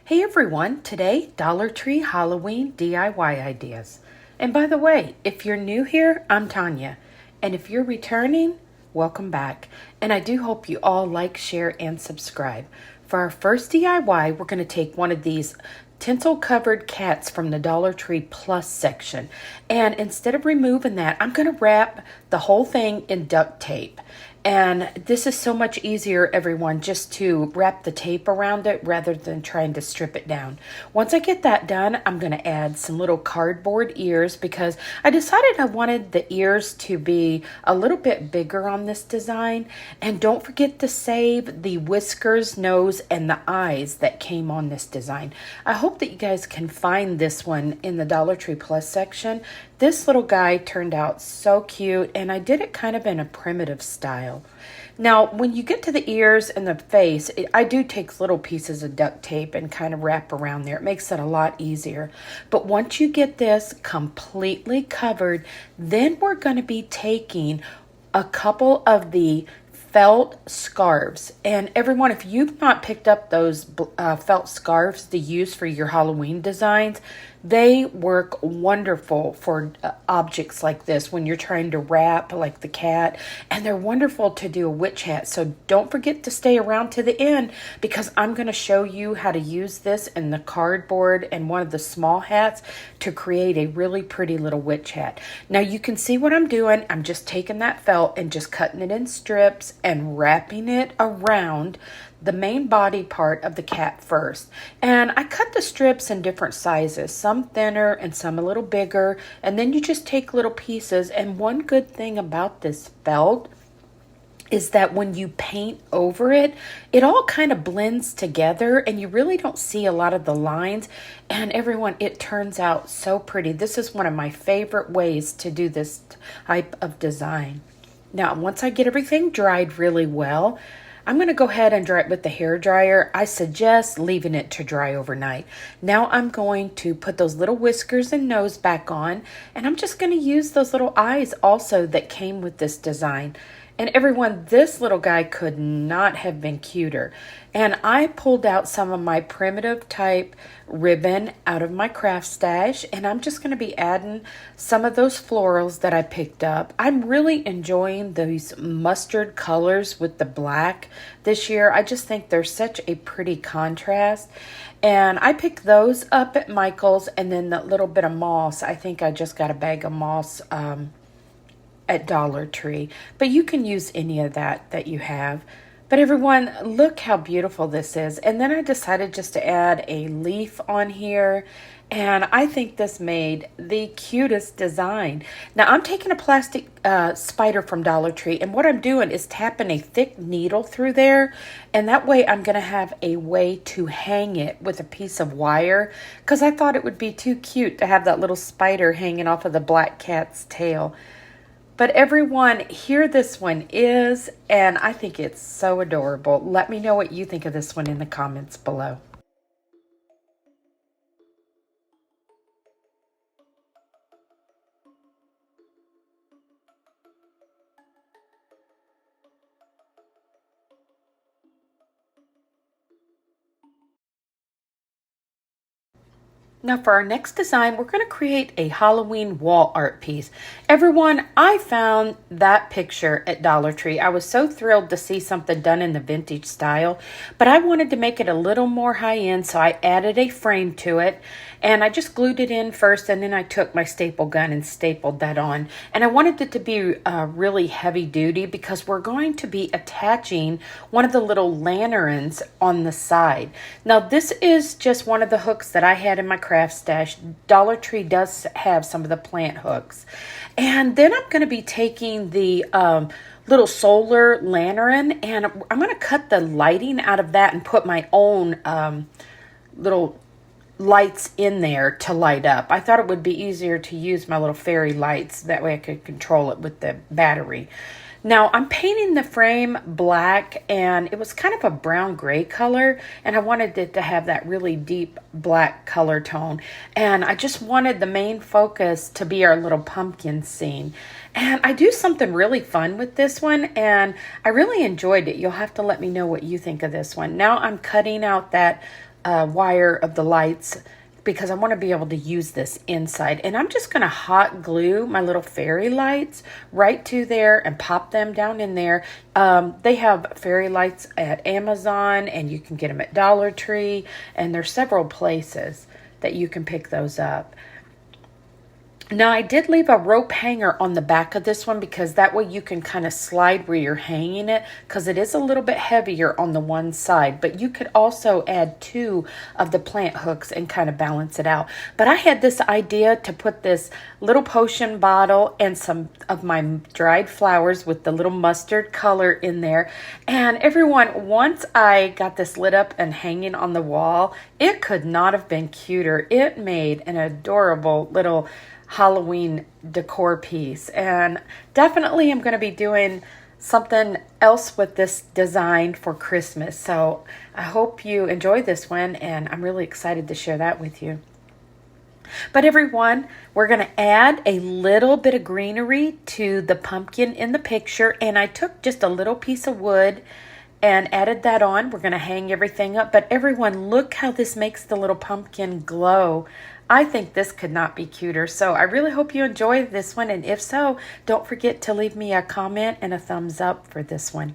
Hey everyone, today Dollar Tree Halloween DIY ideas. And by the way, if you're new here, I'm Tonya. And if you're returning, welcome back. And I do hope you all like, share, and subscribe. For our first DIY, we're going to take one of these tinsel covered cats from the Dollar Tree Plus section. And instead of removing that, I'm going to wrap the whole thing in duct tape. And this is so much easier, everyone, just to wrap the tape around it rather than trying to strip it down. Once I get that done, I'm going to add some little cardboard ears because I decided I wanted the ears to be a little bit bigger on this design. And don't forget to save the whiskers, nose, and the eyes that came on this design. I hope that you guys can find this one in the Dollar Tree Plus section. This little guy turned out so cute, and I did it kind of in a primitive style. Now, when you get to the ears and the face, I do take little pieces of duct tape and kind of wrap around there. It makes it a lot easier. But once you get this completely covered, then we're going to be taking a couple of the felt scarves. And everyone, if you've not picked up those felt scarves to use for your Halloween designs, they work wonderful for objects like this when you're trying to wrap like the cat, and they're wonderful to do a witch hat. So don't forget to stay around to the end because I'm going to show you how to use this in the cardboard and one of the small hats to create a really pretty little witch hat. Now you can see what I'm doing. I'm just taking that felt and just cutting it in strips and wrapping it around the main body part of the cat first. And I cut the strips in different sizes, some thinner and some a little bigger. And then you just take little pieces. And one good thing about this felt is that when you paint over it, it all kind of blends together and you really don't see a lot of the lines. And everyone, it turns out so pretty. This is one of my favorite ways to do this type of design. Now, once I get everything dried really well, I'm going to go ahead and dry it with the hair dryer. I suggest leaving it to dry overnight. Now I'm going to put those little whiskers and nose back on, and I'm just going to use those little eyes also that came with this design. And everyone, this little guy could not have been cuter. And I pulled out some of my primitive type ribbon out of my craft stash, and I'm just going to be adding some of those florals that I picked up. I'm really enjoying these mustard colors with the black this year. I just think they're such a pretty contrast. And I picked those up at Michael's, and then that little bit of moss. I think I just got a bag of moss at Dollar Tree, but you can use any of that you have. But everyone, look how beautiful this is. And then I decided just to add a leaf on here, and I think this made the cutest design. Now I'm taking a plastic spider from Dollar Tree, and what I'm doing is tapping a thick needle through there, and that way I'm going to have a way to hang it with a piece of wire, because I thought it would be too cute to have that little spider hanging off of the black cat's tail. But everyone, here this one is, and I think it's so adorable. Let me know what you think of this one in the comments below. Now for our next design, we're going to create a Halloween wall art piece. Everyone, I found that picture at Dollar Tree. I was so thrilled to see something done in the vintage style, but I wanted to make it a little more high-end, so I added a frame to it, and I just glued it in first, and then I took my staple gun and stapled that on. And I wanted it to be really heavy-duty because we're going to be attaching one of the little lanterns on the side. Now this is just one of the hooks that I had in my craft stash. Dollar Tree does have some of the plant hooks. And then I'm going to be taking the little solar lantern, and I'm going to cut the lighting out of that and put my own little lights in there to light up. I thought it would be easier to use my little fairy lights. That way I could control it with the battery. Now I'm painting the frame black, and it was kind of a brown gray color, and I wanted it to have that really deep black color tone. And I just wanted the main focus to be our little pumpkin scene. And I do something really fun with this one, and I really enjoyed it. You'll have to let me know what you think of this one. Now I'm cutting out that wire of the lights because I want to be able to use this inside. And I'm just going to hot glue my little fairy lights right to there and pop them down in there. They have fairy lights at Amazon, and you can get them at Dollar Tree, and there's several places that you can pick those up. Now, I did leave a rope hanger on the back of this one because that way you can kind of slide where you're hanging it, because it is a little bit heavier on the one side. But you could also add 2 of the plant hooks and kind of balance it out. But I had this idea to put this little potion bottle and some of my dried flowers with the little mustard color in there. And everyone, once I got this lit up and hanging on the wall, it could not have been cuter. It made an adorable little Halloween decor piece, and definitely I'm going to be doing something else with this design for Christmas. So I hope you enjoy this one, and I'm really excited to share that with you. But everyone, we're going to add a little bit of greenery to the pumpkin in the picture, and I took just a little piece of wood and added that on. We're going to hang everything up, but everyone, look how this makes the little pumpkin glow. I think this could not be cuter. So I really hope you enjoy this one. And if so, don't forget to leave me a comment and a thumbs up for this one.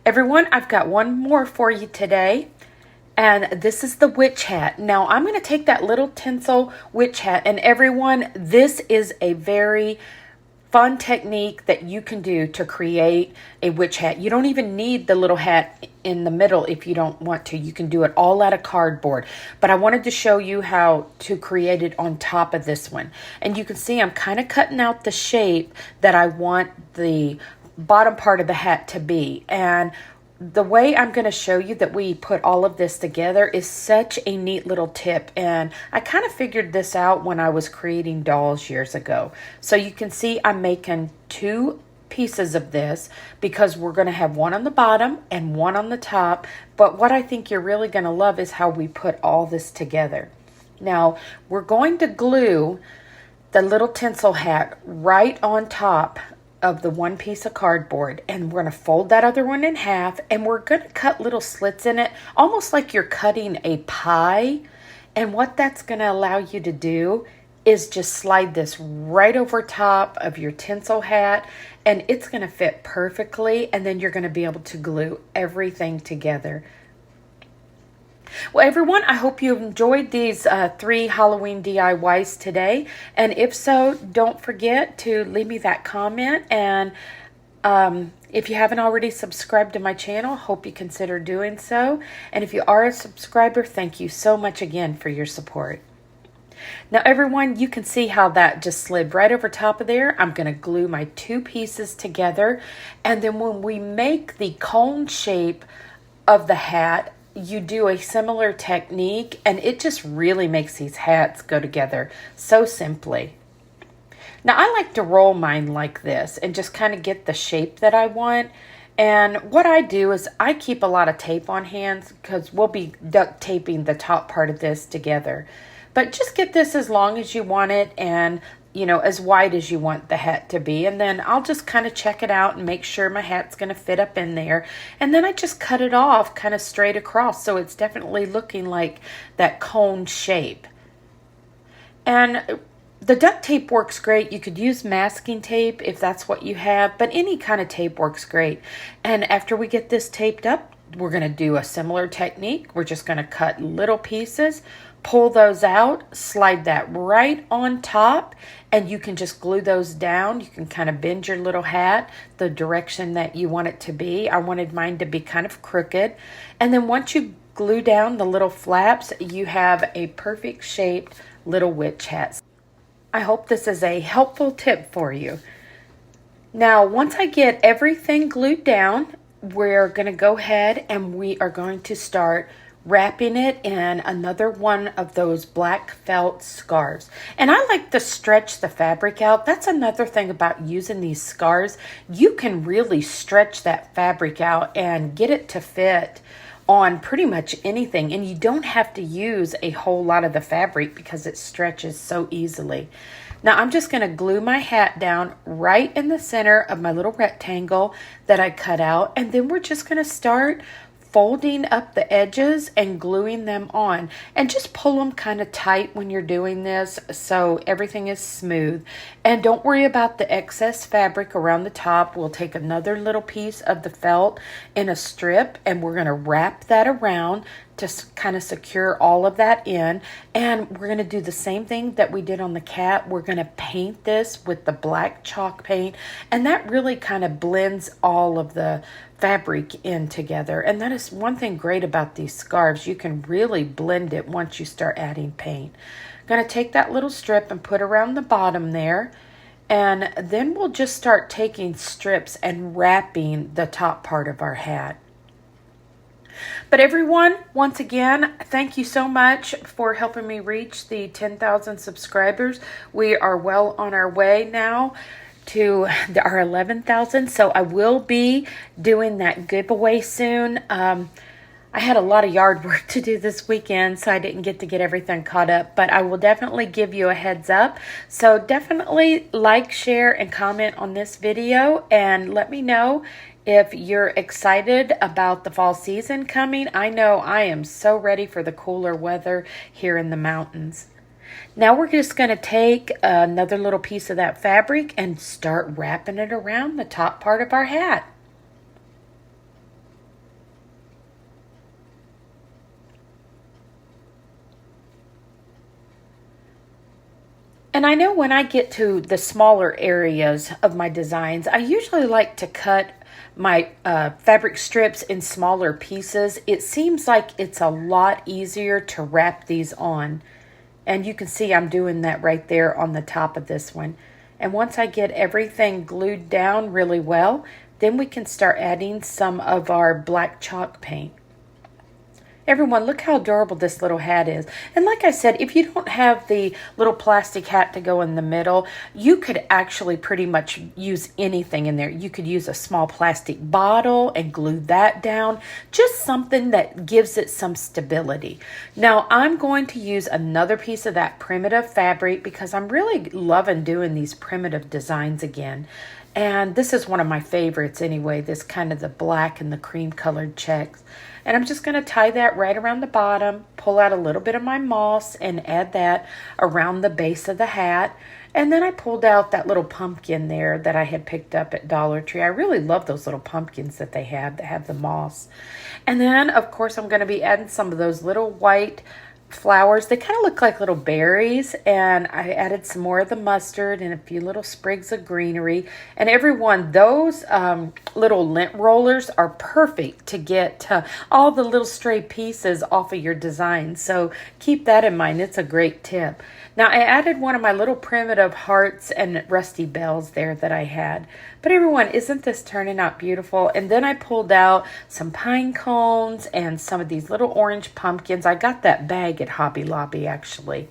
Everyone, I've got one more for you today. And this is the witch hat. Now, I'm going to take that little tinsel witch hat. And everyone, this is a very fun technique that you can do to create a witch hat. You don't even need the little hat in the middle if you don't want to. You can do it all out of cardboard. But I wanted to show you how to create it on top of this one. And you can see I'm kind of cutting out the shape that I want the bottom part of the hat to be. And the way I'm going to show you that we put all of this together is such a neat little tip. And I kind of figured this out when I was creating dolls years ago. So you can see I'm making 2 pieces of this because we're going to have one on the bottom and one on the top. But what I think you're really going to love is how we put all this together. Now, we're going to glue the little tinsel hat right on top of the one piece of cardboard, and we're going to fold that other one in half, and we're going to cut little slits in it, almost like you're cutting a pie. And what that's going to allow you to do is just slide this right over top of your tinsel hat, and it's going to fit perfectly, and then you're going to be able to glue everything together. Well, everyone, I hope you enjoyed these 3 Halloween DIYs today. And if so, don't forget to leave me that comment. And if you haven't already subscribed to my channel, hope you consider doing so. And if you are a subscriber, thank you so much again for your support. Now, everyone, you can see how that just slid right over top of there. I'm going to glue my 2 pieces together. And then when we make the cone shape of the hat, you do a similar technique, and it just really makes these hats go together so simply. Now, I like to roll mine like this and just kind of get the shape that I want. And what I do is I keep a lot of tape on hand because we'll be duct taping the top part of this together. But just get this as long as you want it, and as wide as you want the hat to be. And then I'll just kind of check it out and make sure my hat's going to fit up in there. And then I just cut it off kind of straight across, so it's definitely looking like that cone shape. And the duct tape works great. You could use masking tape if that's what you have, but any kind of tape works great. And after we get this taped up, we're going to do a similar technique. We're just going to cut little pieces, pull those out, slide that right on top, and you can just glue those down. You can kind of bend your little hat the direction that you want it to be. I wanted mine to be kind of crooked. And then once you glue down the little flaps, you have a perfect shaped little witch hat. I hope this is a helpful tip for you. Now, once I get everything glued down, we're going to go ahead and we are going to start wrapping it in another one of those black felt scarves. And I like to stretch the fabric out. That's another thing about using these scarves. You can really stretch that fabric out and get it to fit on pretty much anything. And you don't have to use a whole lot of the fabric because it stretches so easily. Now I'm just going to glue my hat down right in the center of my little rectangle that I cut out, and then we're just going to start folding up the edges and gluing them on, and just pull them kind of tight when you're doing this so everything is smooth. And don't worry about the excess fabric around the top. We'll take another little piece of the felt in a strip and we're going to wrap that around to kind of secure all of that in. And we're going to do the same thing that we did on the cat. We're going to paint this with the black chalk paint, and that really kind of blends all of the fabric in together. And that is one thing great about these scarves. You can really blend it once you start adding paint. I'm going to take that little strip and put around the bottom there. And then we'll just start taking strips and wrapping the top part of our hat. But everyone, once again, thank you so much for helping me reach the 10,000 subscribers. We are well on our way now to our 11,000. So I will be doing that giveaway soon. I had a lot of yard work to do this weekend, so I didn't get to get everything caught up, but I will definitely give you a heads up. So definitely like, share, and comment on this video, and let me know if you're excited about the fall season coming. I know I am so ready for the cooler weather here in the mountains. Now we're just going to take another little piece of that fabric and start wrapping it around the top part of our hat. And I know when I get to the smaller areas of my designs, I usually like to cut my fabric strips in smaller pieces. It seems like it's a lot easier to wrap these on. And you can see I'm doing that right there on the top of this one. And once I get everything glued down really well, then we can start adding some of our black chalk paint. Everyone, look how adorable this little hat is. And like I said, if you don't have the little plastic hat to go in the middle, you could actually pretty much use anything in there. You could use a small plastic bottle and glue that down. Just something that gives it some stability. Now, I'm going to use another piece of that primitive fabric because I'm really loving doing these primitive designs again. And this is one of my favorites anyway, this kind of the black and the cream colored checks. And I'm just going to tie that right around the bottom, pull out a little bit of my moss and add that around the base of the hat. And then I pulled out that little pumpkin there that I had picked up at Dollar Tree. I really love those little pumpkins that they have that have the moss. And then, of course, I'm going to be adding some of those little white flowers. They kind of look like little berries, and I added some more of the mustard and a few little sprigs of greenery. And everyone, those little lint rollers are perfect to get all the little stray pieces off of your design. So keep that in mind. It's a great tip. Now I added one of my little primitive hearts and rusty bells there that I had. But everyone, isn't this turning out beautiful? And then I pulled out some pine cones and some of these little orange pumpkins. I got that bag at Hobby Lobby actually.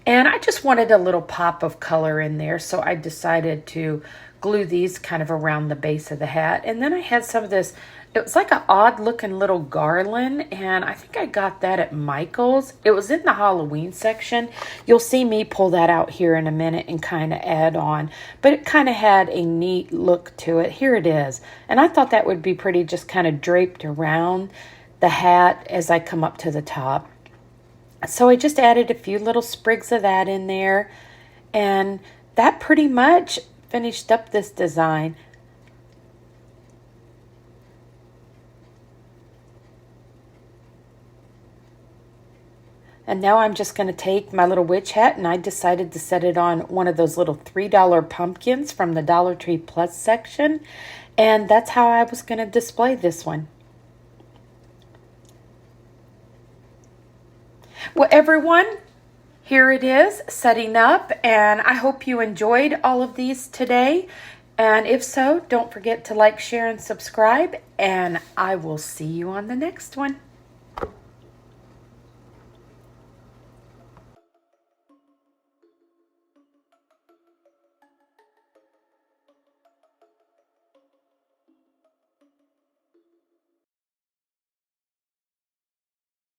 And I just wanted a little pop of color in there. So I decided to glue these kind of around the base of the hat. And then I had some of this, it was like an odd looking little garland, and I think I got that at Michael's. It was in the Halloween section. You'll see me pull that out here in a minute and kind of add on, but it kind of had a neat look to it. Here it is. And I thought that would be pretty, just kind of draped around the hat as I come up to the top. So I just added a few little sprigs of that in there, and that pretty much finished up this design. And now I'm just going to take my little witch hat, and I decided to set it on one of those little $3 pumpkins from the Dollar Tree Plus section. And that's how I was going to display this one. Well, everyone, here it is setting up, and I hope you enjoyed all of these today. And if so, don't forget to like, share, and subscribe, and I will see you on the next one.